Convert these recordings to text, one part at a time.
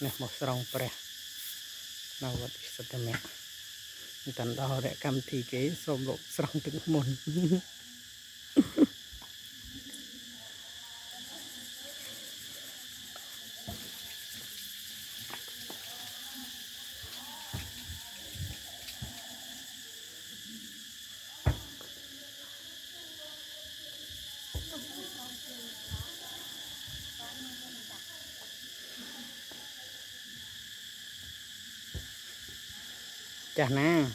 nè một sòng pre nào vật sạch mẹ tận đó để cầm thì cái sòng lộ sòng từng môn chả na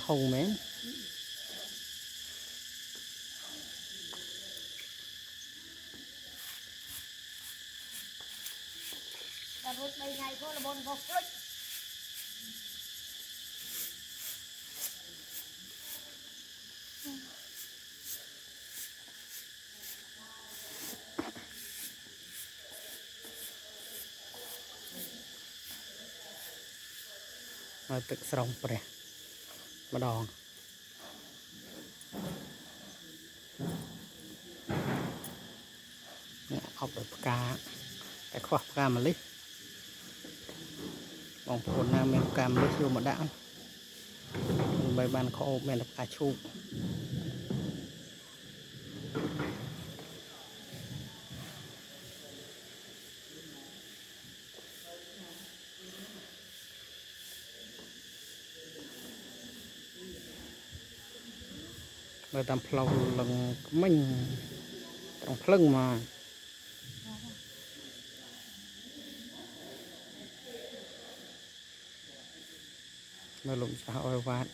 hồng mến tự sòng pre mà đòn học được cá cái khoa cá mà lấy bóng phồn nam mình cá mà lấy vô mà đã bài bàn khó mình được cá chụp người ta plau lần mình trong phăng mà mà lụng xã hội vạn